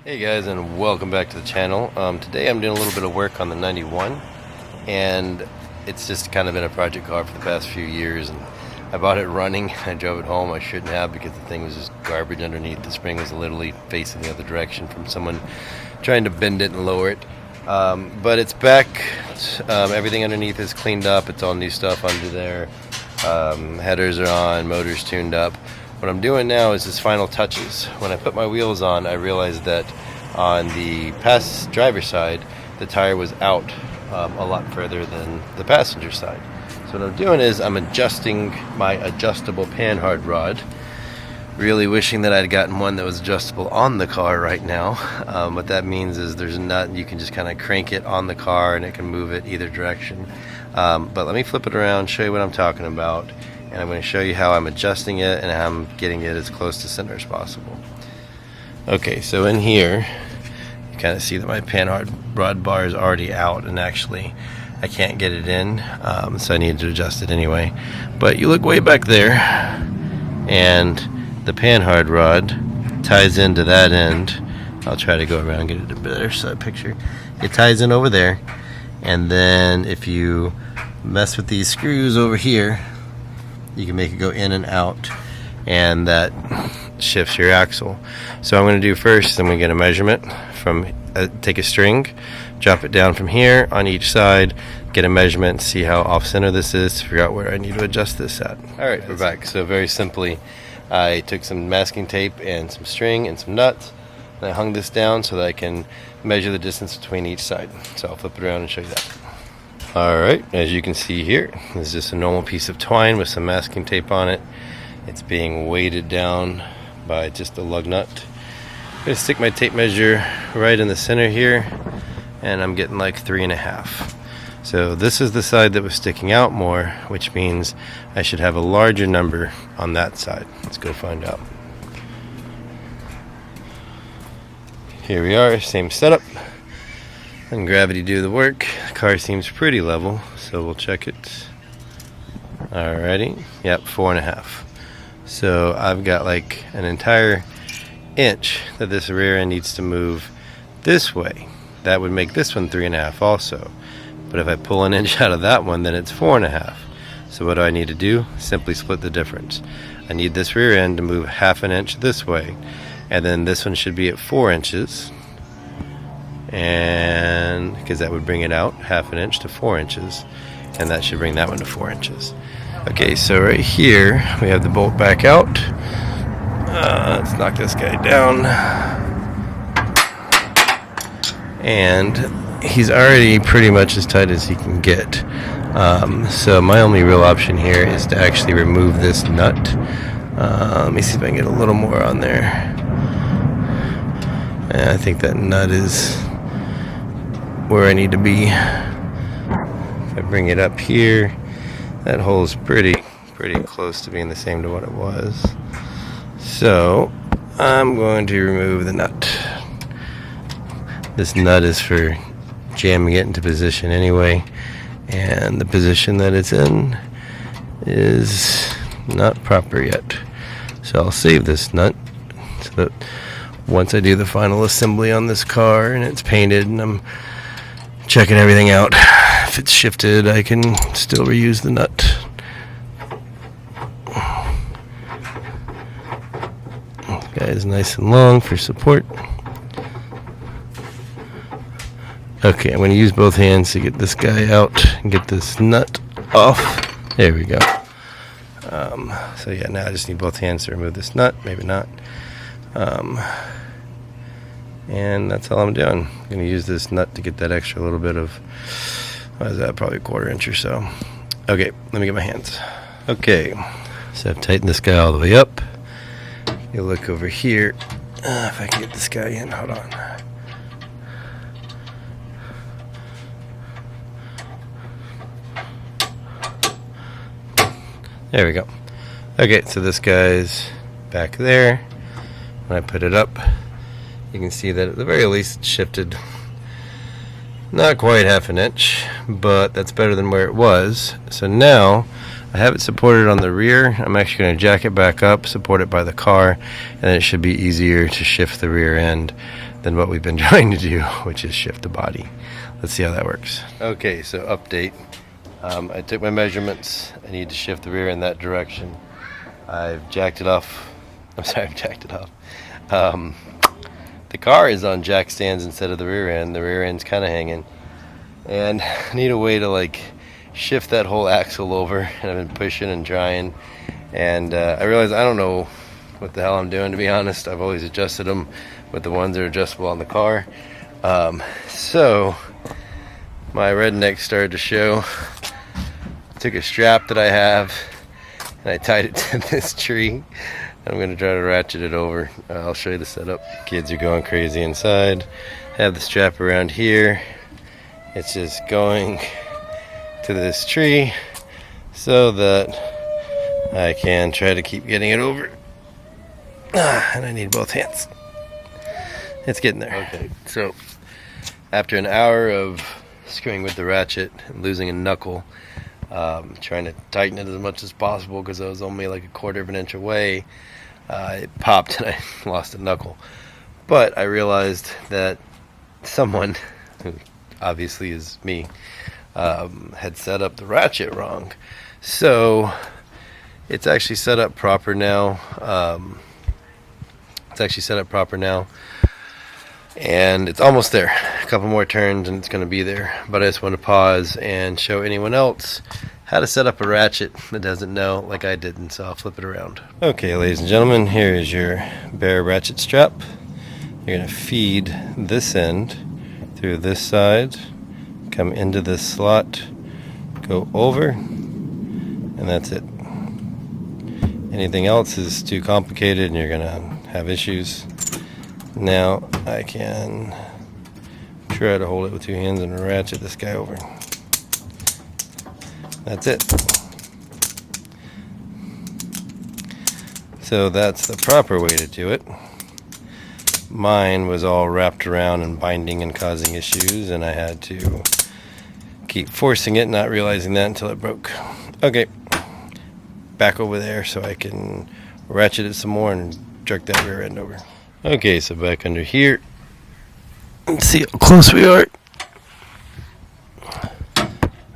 Hey guys, and welcome back to the channel. Today I'm doing a little bit of work on the 91, and it's just kind of been a project car for the past few years. And I bought it running. I drove it home. I shouldn't have, because the thing was just garbage underneath. The spring was literally facing the other direction from someone trying to bend it and lower it. But it's back. Everything underneath is cleaned up. It's all new stuff under there. Headers are on, motors tuned up. What I'm doing now is his final touches. When I put my wheels on, I realized that on the driver's side, the tire was out a lot further than the passenger side. So what I'm doing is I'm adjusting my adjustable Panhard rod. Really wishing that I'd gotten one that was adjustable on the car right now. What that means is there's a nut, you can just kind of crank it on the car and it can move it either direction. But let me flip it around, show you what I'm talking about. And I'm going to show you how I'm adjusting it and how I'm getting it as close to center as possible. Okay, so in here, you kind of see that my Panhard rod bar is already out, and actually I can't get it in, so I need to adjust it anyway. But you look way back there, and the Panhard rod ties into that end. I'll try to go around and get it a better side picture. It ties in over there, and then if you mess with these screws over here, you can make it go in and out, and that shifts your axle. So I'm going to do first, I'm going to get a measurement from, take a string, drop it down from here on each side, get a measurement, see how off center this is, to figure out where I need to adjust this at. Alright, we're back. So very simply, I took some masking tape and some string and some nuts, and I hung this down so that I can measure the distance between each side. So I'll flip it around and show you that. Alright, as you can see here, this is just a normal piece of twine with some masking tape on it. It's being weighted down by just a lug nut. I'm going to stick my tape measure right in the center here, and I'm getting like 3.5. So this is the side that was sticking out more, which means I should have a larger number on that side. Let's go find out. Here we are, same setup. And gravity do the work. The car seems pretty level, so we'll check it. Alrighty, yep, 4.5. So I've got like an entire inch that this rear end needs to move this way. That would make this one 3.5 also. But if I pull an inch out of that one, then it's 4.5. So what do I need to do? Simply split the difference. I need this rear end to move 1/2 inch this way, and then this one should be at 4 inches. And because that would bring it out 1/2 inch to 4 inches, and that should bring that one to 4 inches. Okay, so right here we have the bolt back out. Let's knock this guy down, and he's already pretty much as tight as he can get. So my only real option here is to actually remove this nut. Let me see if I can get a little more on there. And I think that nut is where I need to be. If I bring it up here, that hole's pretty close to being the same to what it was. So I'm going to remove the nut. This nut is for jamming it into position anyway, and the position that it's in is not proper yet. So I'll save this nut so that once I do the final assembly on this car and it's painted and I'm checking everything out, if it's shifted, I can still reuse the nut. This guy is nice and long for support. Okay, I'm going to use both hands to get this guy out and get this nut off. There we go. So yeah, now I just need both hands to remove this nut. Maybe not. And that's all I'm doing. I'm going to use this nut to get that extra little bit of, what is that, probably 1/4 inch or so. Okay, let me get my hands. Okay, so I've tightened this guy all the way up. You look over here. If I can get this guy in, hold on. There we go. Okay, so this guy's back there. When I put it up, you can see that at the very least it shifted not quite 1/2 inch, but that's better than where it was. So now I have it supported on the rear. I'm actually going to jack it back up, support it by the car, and it should be easier to shift the rear end than what we've been trying to do, which is shift the body. Let's see how that works. Okay, so update. I took my measurements. I need to shift the rear in that direction. I've jacked it off. I'm sorry, I've jacked it off. The car is on jack stands instead of the rear end. The rear end's kind of hanging. And I need a way to like shift that whole axle over. And I've been pushing and trying. And I realized I don't know what the hell I'm doing, to be honest. I've always adjusted them with the ones that are adjustable on the car. So my redneck started to show. I took a strap that I have and I tied it to this tree. I'm going to try to ratchet it over. I'll show you the setup. Kids are going crazy inside. I have the strap around here. It's just going to this tree so that I can try to keep getting it over. And I need both hands. It's getting there. Okay, so after an hour of screwing with the ratchet and losing a knuckle, trying to tighten it as much as possible because I was only like a quarter of an inch away, it popped and I lost a knuckle. But I realized that someone, who obviously is me, had set up the ratchet wrong. So it's actually set up proper now. And it's almost there. A couple more turns and it's going to be there. But I just want to pause and show anyone else how to set up a ratchet that doesn't know, like I didn't, so I'll flip it around. Okay, ladies and gentlemen, here is your bare ratchet strap. You're going to feed this end through this side, come into this slot, go over, and that's it. Anything else is too complicated and you're going to have issues. Now I can try to hold it with two hands and ratchet this guy over. That's it. So that's the proper way to do it. Mine was all wrapped around and binding and causing issues, and I had to keep forcing it, not realizing that until it broke. Okay, back over there so I can ratchet it some more and jerk that rear end over. Okay, so back under here. Let's see how close we are.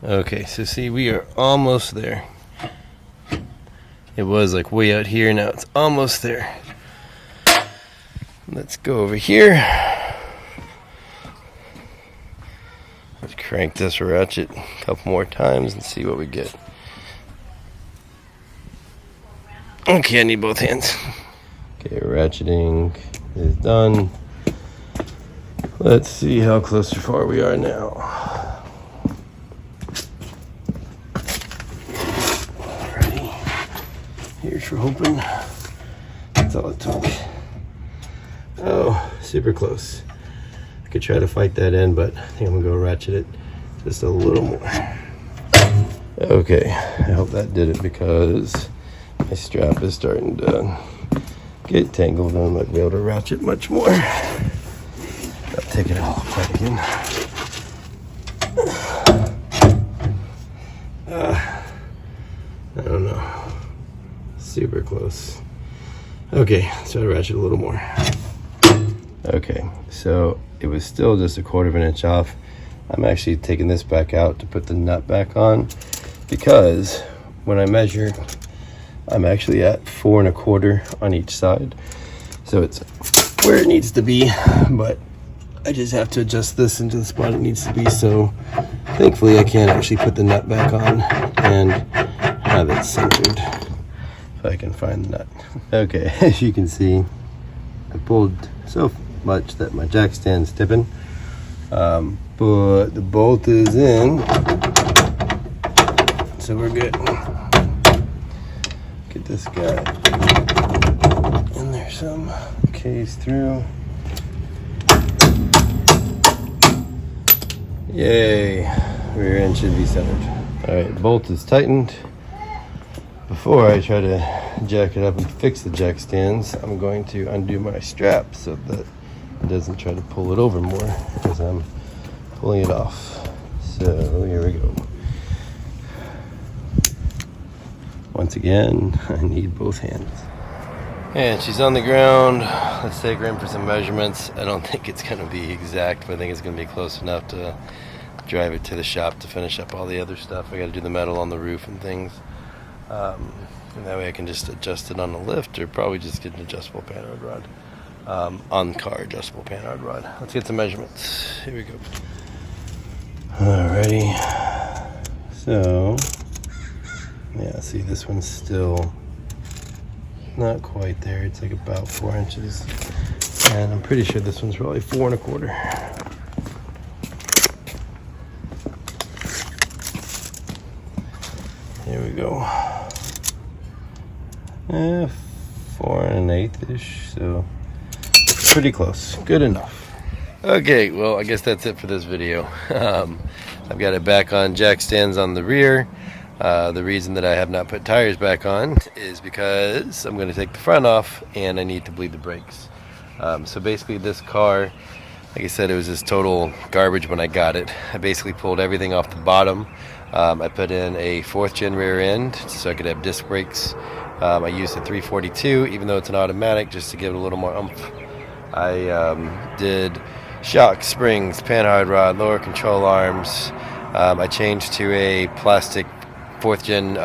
Okay, so see, we are almost there. It was like way out here, now it's almost there. Let's go over here. Let's crank this ratchet a couple more times and see what we get. Okay, I need both hands. Okay, ratcheting is done. Let's see how close or far we are now. Alrighty. Here's we're hoping. That's all it took. Oh, super close. I could try to fight that end, but I think I'm gonna go ratchet it just a little more. Okay, I hope that did it because my strap is starting to get tangled and I might be able to ratchet much more. I'll take it all apart again. I don't know. Super close. Okay, let's try to ratchet a little more. Okay, so it was still just a quarter of an inch off. I'm actually taking this back out to put the nut back on because when I measure, I'm actually at 4 1/4 on each side. So it's where it needs to be, but I just have to adjust this into the spot it needs to be. So thankfully I can actually put the nut back on and have it centered if I can find the nut. Okay, as you can see, I pulled so much that my jack stand's tipping, but the bolt is in, so we're good. Get this guy in there some, case through. Yay, rear end should be centered. Alright, bolt is tightened. Before I try to jack it up and fix the jack stands, I'm going to undo my strap so that it doesn't try to pull it over more because I'm pulling it off. So here we go. Once again, I need both hands. And she's on the ground. Let's take her in for some measurements. I don't think it's going to be exact, but I think it's going to be close enough to drive it to the shop to finish up all the other stuff. I got to do the metal on the roof and things. And that way I can just adjust it on the lift, or probably just get an adjustable Panhard rod. On-car adjustable Panhard rod. Let's get some measurements. Here we go. Alrighty. So, yeah, see, this one's still not quite there. It's like about 4 inches. And I'm pretty sure this one's probably 4 1/4. Here we go. 4 1/8-ish, so pretty close. Good enough. Okay, well, I guess that's it for this video. I've got it back on jack stands on the rear. The reason that I have not put tires back on is because I'm going to take the front off and I need to bleed the brakes. So basically this car, like I said, it was just total garbage when I got it. I basically pulled everything off the bottom. I put in a 4th gen rear end so I could have disc brakes. I used a 342, even though it's an automatic, just to give it a little more oomph. I did shock, springs, Panhard rod, lower control arms. I changed to a plastic 4th gen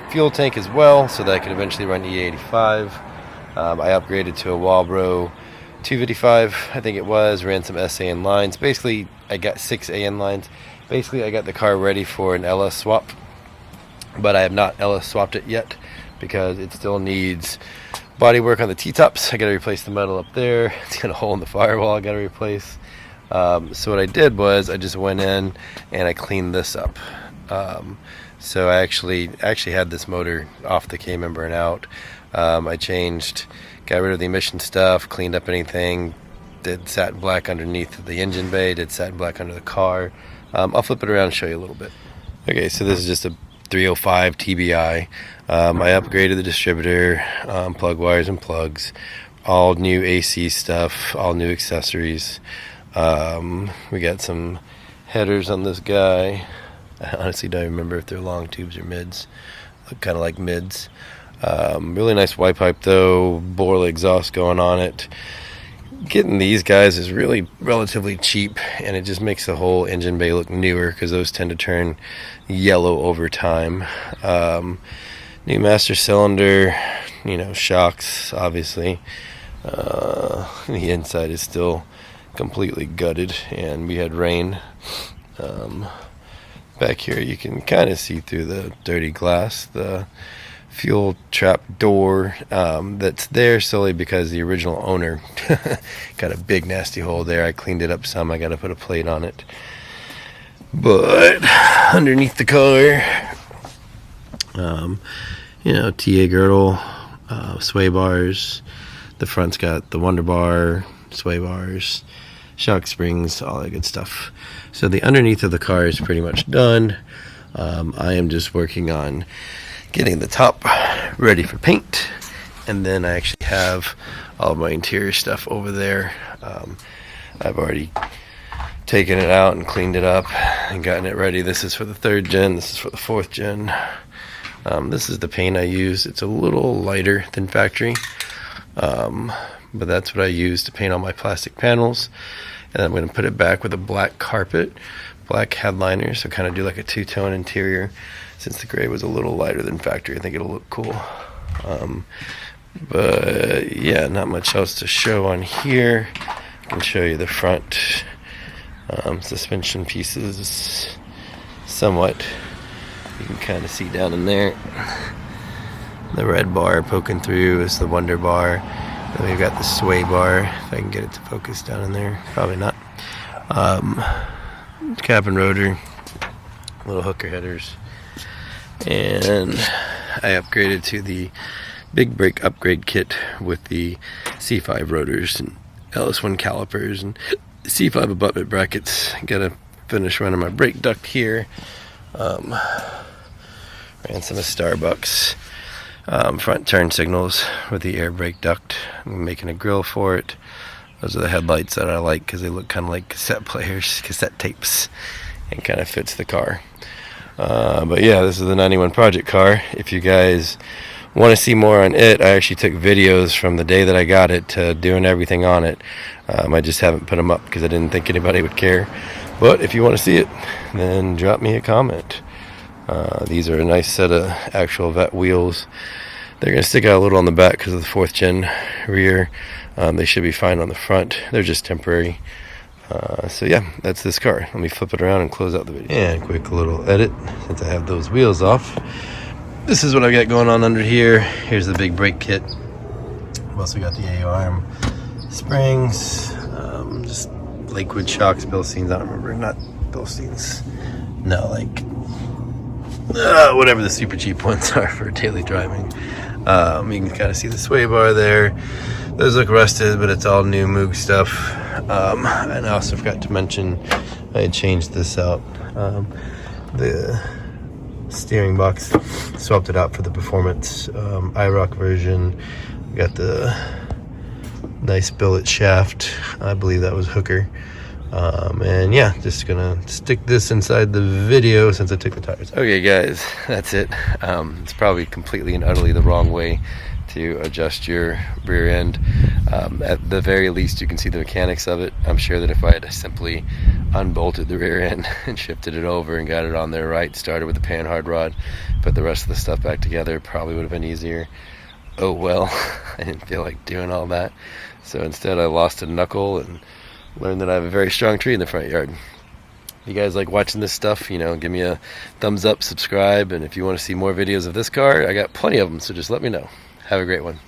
fuel tank as well, so that I could eventually run E85. I upgraded to a Walbro 255, I think it was. Ran some SAN lines. Basically, I got 6 AN lines. Basically, I got the car ready for an LS swap, but I have not LS swapped it yet because it still needs body work on the T-tops. I got to replace the metal up there. It's got a hole in the firewall I got to replace. So what I did was I just went in and I cleaned this up. So I actually had this motor off the Cayman burnout. I got rid of the emission stuff, cleaned up anything, did satin black underneath the engine bay, did satin black under the car. I'll flip it around and show you a little bit. Okay, so this is just a 305 TBI. I upgraded the distributor, plug wires and plugs, all new AC stuff, all new accessories. We got some headers on this guy. I honestly don't remember if they're long tubes or mids. Look kind of like mids. Really nice white pipe though, Borla exhaust going on it. Getting these guys is really relatively cheap, and it just makes the whole engine bay look newer because those tend to turn yellow over time. New master cylinder, shocks obviously. The inside is still completely gutted, and we had rain. Back here you can kind of see through the dirty glass the fuel trap door that's there solely because the original owner got a big nasty hole there. I cleaned it up some. I got to put a plate on it. But underneath the car, TA girdle, sway bars. The front's got the Wonder Bar, sway bars, shock springs, all that good stuff. So the underneath of the car is pretty much done. I am just working on getting the top ready for paint, and then I actually have all of my interior stuff over there. I've already taken it out and cleaned it up and gotten it ready. This is for the 3rd gen, this is for the 4th gen. This is the paint I use. It's a little lighter than factory, but that's what I use to paint all my plastic panels. And I'm going to put it back with a black carpet, black headliner, so kind of do like a 2-tone interior. Since the gray was a little lighter than factory, I think it'll look cool. But yeah, not much else to show on here. I can show you the front suspension pieces somewhat. You can kind of see down in there. The red bar poking through is the Wonder Bar. Then we've got the sway bar, if I can get it to focus down in there. Probably not. Cap and rotor, little hooker headers. And I upgraded to the big brake upgrade kit with the C5 rotors and LS1 calipers and C5 abutment brackets. Gotta finish running my brake duct here. Ran some of Starbucks front turn signals with the air brake duct. I'm making a grill for it. Those are the headlights that I like because they look kind of like cassette players, cassette tapes, and kind of fits the car. But yeah, this is the 91 project car. If you guys want to see more on it, I actually took videos from the day that I got it to doing everything on it. I just haven't put them up because I didn't think anybody would care. But if you want to see it, then drop me a comment. These are a nice set of actual vet wheels. They're going to stick out a little on the back because of the 4th gen rear. They should be fine on the front. They're just temporary. So yeah, that's this car. Let me flip it around and close out the video. And quick little edit since I have those wheels off. This is what I've got going on under here. Here's the big brake kit. I've also got the A-arm springs, just liquid shocks, Bilsteins. I don't remember, not Bilsteins. No, like whatever the super cheap ones are for daily driving. You can kind of see the sway bar there. Those look rusted, but it's all new Moog stuff. And I also forgot to mention I had changed this out. The steering box, swapped it out for the performance IROC version. Got the nice billet shaft. I believe that was Hooker. And yeah, just gonna stick this inside the video since I took the tires out. Okay guys, that's it. It's probably completely and utterly the wrong way to adjust your rear end. At the very least, you can see the mechanics of it. I'm sure that if I had simply unbolted the rear end and shifted it over and got it on there right, started with the Panhard rod, put the rest of the stuff back together, probably would have been easier. Oh well, I didn't feel like doing all that. So instead I lost a knuckle and learned that I have a very strong tree in the front yard. If you guys like watching this stuff, you know, give me a thumbs up, subscribe, and if you want to see more videos of this car, I got plenty of them, so just let me know. Have a great one.